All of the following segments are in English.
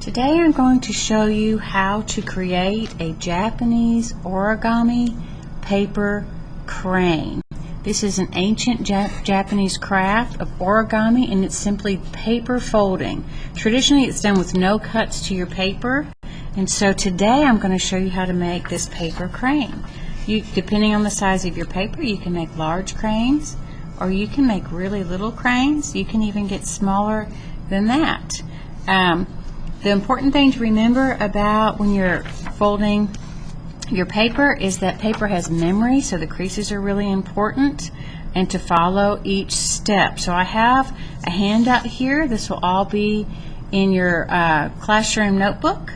Today I'm going to show you how to create a Japanese origami paper crane. This is an ancient Japanese craft of origami, and it's simply paper folding. Traditionally it's done with no cuts to your paper, and so today I'm going to show you how to make this paper crane. Depending on the size of your paper, you can make large cranes or you can make really little cranes. You can even get smaller than that. The important thing to remember about when you're folding your paper is that paper has memory, so the creases are really important, and to follow each step. So I have a handout here. This will all be in your classroom notebook.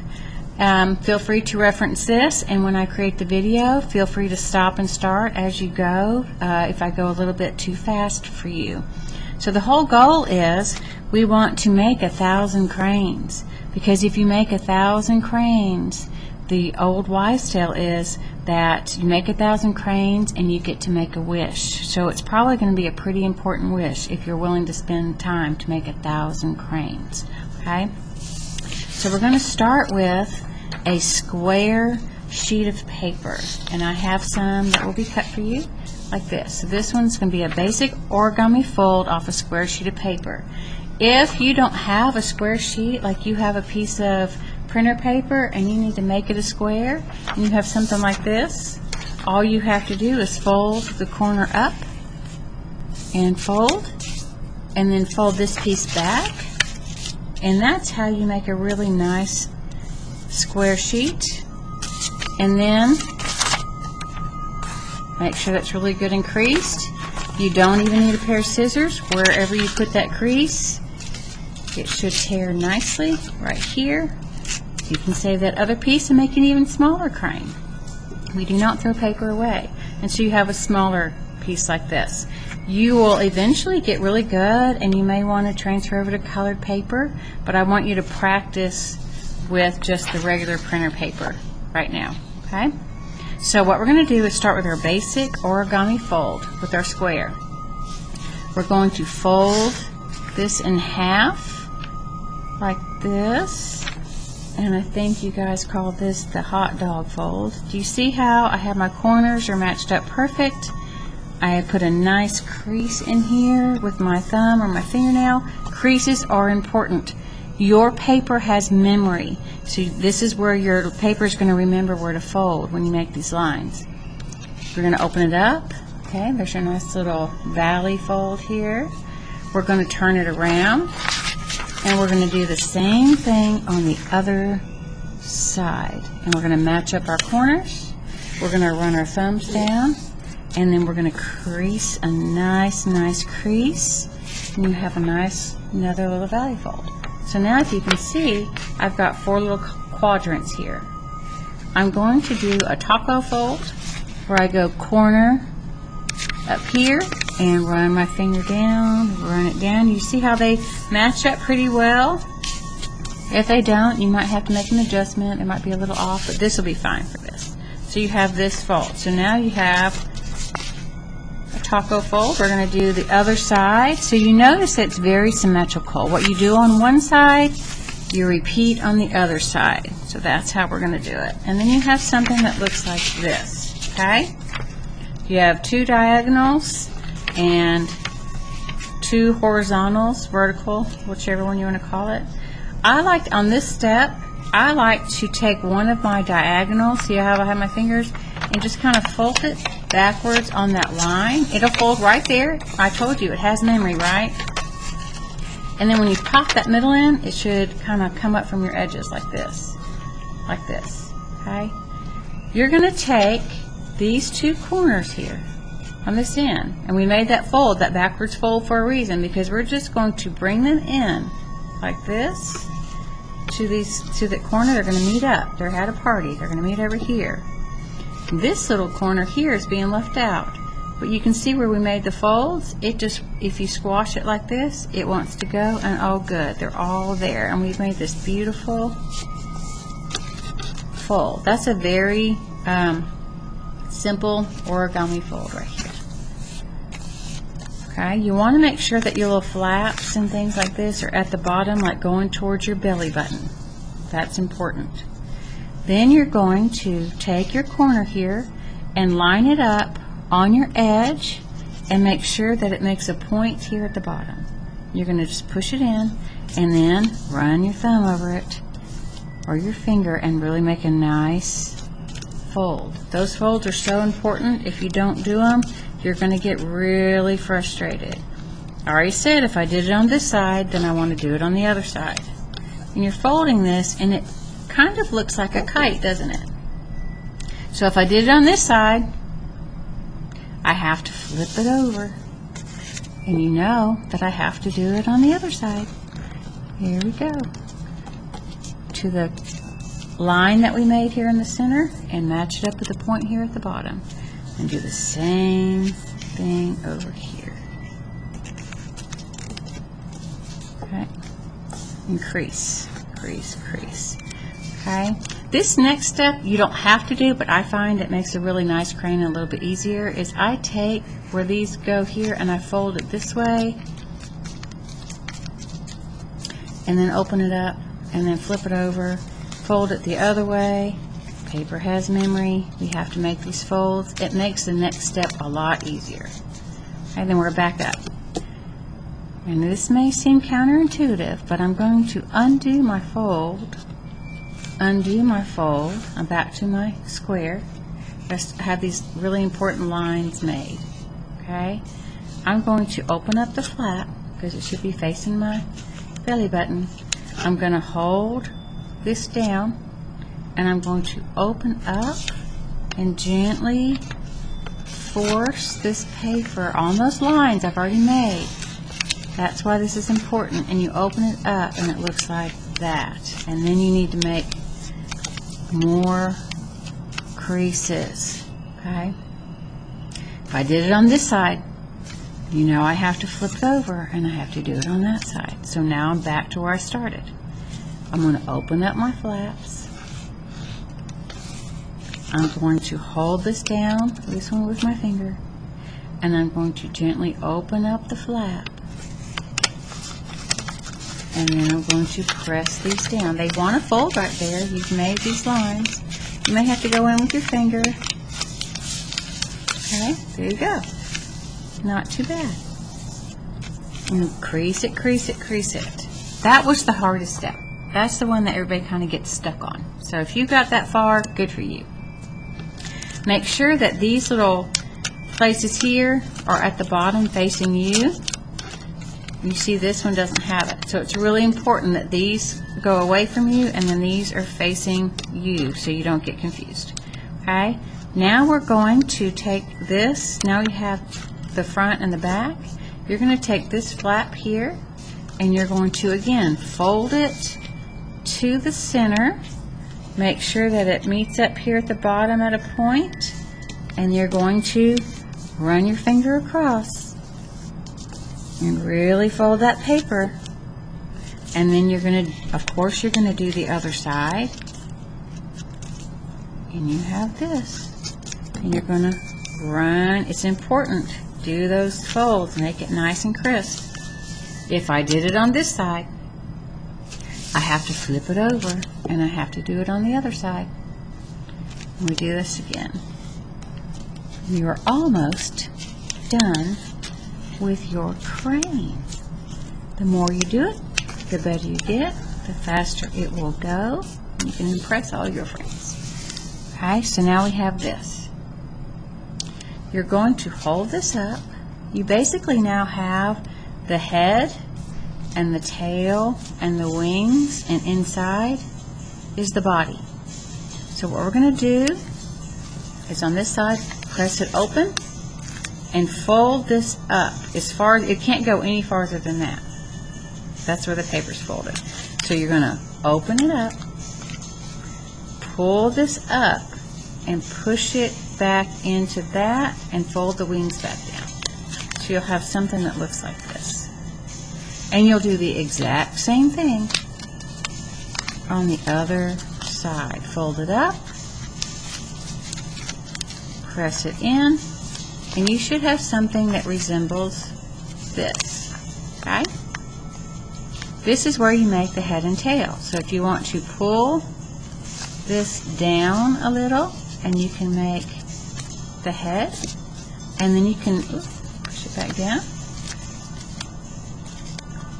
Feel free to reference this, and when I create the video, feel free to stop and start as you go if I go a little bit too fast for you. So the whole goal is we want to make 1,000 cranes, because if you make 1,000 cranes, the old wives' tale is that you make 1,000 cranes and you get to make a wish. So it's probably going to be a pretty important wish if you're willing to spend time to make 1,000 cranes. Okay? So we're going to start with a square sheet of paper, and I have some that will be cut for you like this. So this one's going to be a basic origami fold off a square sheet of paper. If you don't have a square sheet, like you have a piece of printer paper and you need to make it a square, and you have something like this, all you have to do is fold the corner up and fold, and then fold this piece back, and that's how you make a really nice square sheet. And then make sure that's really good and creased. You don't even need a pair of scissors. Wherever you put that crease, it should tear nicely right here. You can save that other piece and make an even smaller crane. We do not throw paper away. And so you have a smaller piece like this. You will eventually get really good, and you may want to transfer over to colored paper, but I want you to practice with just the regular printer paper right now. Okay? So what we're going to do is start with our basic origami fold with our square. We're going to fold this in half like this, and I think you guys call this the hot dog fold. Do you see how I have my corners are matched up perfect? I have put a nice crease in here with my thumb or my fingernail. Creases are important. Your paper has memory, so this is where your paper is going to remember where to fold when you make these lines. We're going to open it up. Okay, there's your nice little valley fold here. We're going to turn it around, and we're going to do the same thing on the other side. And we're going to match up our corners. We're going to run our thumbs down, and then we're going to crease a nice crease, and you have another little valley fold. So now, if you can see, I've got 4 little quadrants here. I'm going to do a taco fold where I go corner up here and run my finger down, run it down. You see how they match up pretty well? If they don't, you might have to make an adjustment. It might be a little off, but this will be fine for this. So you have this fold. So now you have a taco fold. We're going to do the other side. So you notice it's very symmetrical. What you do on one side, you repeat on the other side. So that's how we're going to do it. And then you have something that looks like this. Okay? You have 2 diagonals and 2 horizontals, vertical, whichever one you want to call it. On this step, I like to take one of my diagonals, see how I have my fingers, and just kind of fold it backwards on that line. It'll fold right there. I told you, it has memory, right? And then when you pop that middle in, it should kind of come up from your edges like this. Like this. Okay? You're going to take these 2 corners here on this end, and we made that fold, that backwards fold, for a reason, because we're just going to bring them in like this to the corner. They're going to meet up. They're at a party. They're going to meet over here. This little corner here is being left out, but you can see where we made the folds. It just, if you squash it like this, it wants to go, and oh good, they're all there, and we've made this beautiful fold. That's a very simple origami fold right here. Okay, you want to make sure that your little flaps and things like this are at the bottom, like going towards your belly button. That's important. Then you're going to take your corner here and line it up on your edge and make sure that it makes a point here at the bottom. You're going to just push it in and then run your thumb over it or your finger and really make a nice fold. Those folds are so important. If you don't do them, you're going to get really frustrated. I already said if I did it on this side, then I want to do it on the other side. And you're folding this and it kind of looks like a kite, doesn't it? So if I did it on this side, I have to flip it over. And you know that I have to do it on the other side. Here we go. To the line that we made here in the center and match it up with the point here at the bottom. And do the same thing over here. Okay. And crease, crease, crease. Okay. This next step you don't have to do, but I find it makes a really nice crane a little bit easier, is I take where these go here and I fold it this way and then open it up and then flip it over, fold it the other way. Paper has memory. We have to make these folds. It makes the next step a lot easier. And then we're back up. And this may seem counterintuitive, but I'm going to undo my fold. I'm back to my square. I have these really important lines made. Okay? I'm going to open up the flap because it should be facing my belly button. I'm going to hold this down and I'm going to open up and gently force this paper on those lines I've already made. That's why this is important. And you open it up and it looks like that. And then you need to make more creases. Okay? If I did it on this side, you know I have to flip it over and I have to do it on that side. So now I'm back to where I started. I'm going to open up my flaps. I'm going to hold this down, this one with my finger, and I'm going to gently open up the flap. And then I'm going to press these down. They want to fold right there. You've made these lines. You may have to go in with your finger. Okay, there you go. Not too bad. And crease it, crease it, crease it. That was the hardest step. That's the one that everybody kind of gets stuck on. So if you got that far, good for you. Make sure that these little places here are at the bottom facing you. You see this one doesn't have it. So it's really important that these go away from you and then these are facing you so you don't get confused. Okay? Now we're going to take this. Now you have the front and the back. You're going to take this flap here and you're going to again fold it to the center. Make sure that it meets up here at the bottom at a point, and you're going to run your finger across and really fold that paper. And then you're going to, of course, you're going to do the other side. And you have this. And you're going to run. It's important. Do those folds. Make it nice and crisp. If I did it on this side, I have to flip it over and I have to do it on the other side. And we do this again. You are almost done with your crane. The more you do it, the better you get, the faster it will go. You can impress all your friends. Okay, so now we have this. You're going to hold this up. You basically now have the head and the tail and the wings, and inside is the body. So what we're going to do is on this side, press it open and fold this up as far as, it can't go any farther than that. That's where the paper's folded. So you're going to open it up, pull this up and push it back into that and fold the wings back down. So you'll have something that looks like this. And you'll do the exact same thing on the other side. Fold it up, press it in, and you should have something that resembles this. Okay? This is where you make the head and tail. So if you want to pull this down a little, and you can make the head, and then you can push it back down,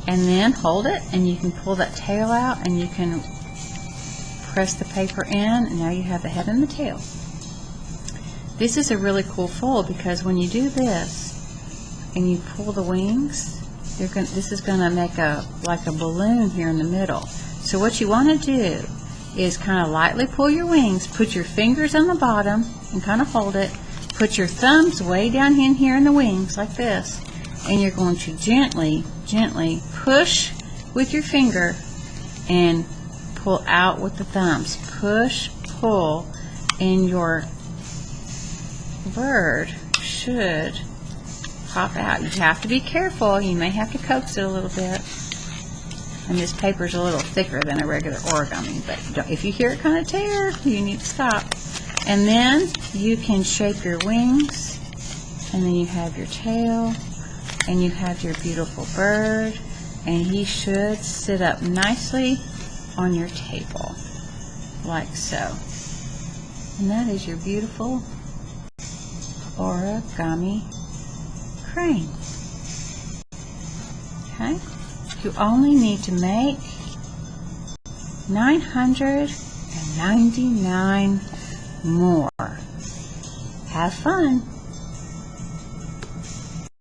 and then hold it, and you can pull that tail out, and you can press the paper in, and now you have the head and the tail. This is a really cool fold because when you do this and you pull the wings, this is going to make like a balloon here in the middle. So what you want to do is kind of lightly pull your wings, put your fingers on the bottom and kind of hold it, put your thumbs way down in here in the wings like this, and you're going to gently push with your finger and pull out with the thumbs. Push, pull, and your bird should pop out. You have to be careful. You may have to coax it a little bit. And this paper is a little thicker than a regular origami, but if you hear it kind of tear, you need to stop. And then you can shape your wings, and then you have your tail, and you have your beautiful bird, and he should sit up nicely on your table, like so. And that is your beautiful origami crane. Okay, you only need to make 999 more. Have fun.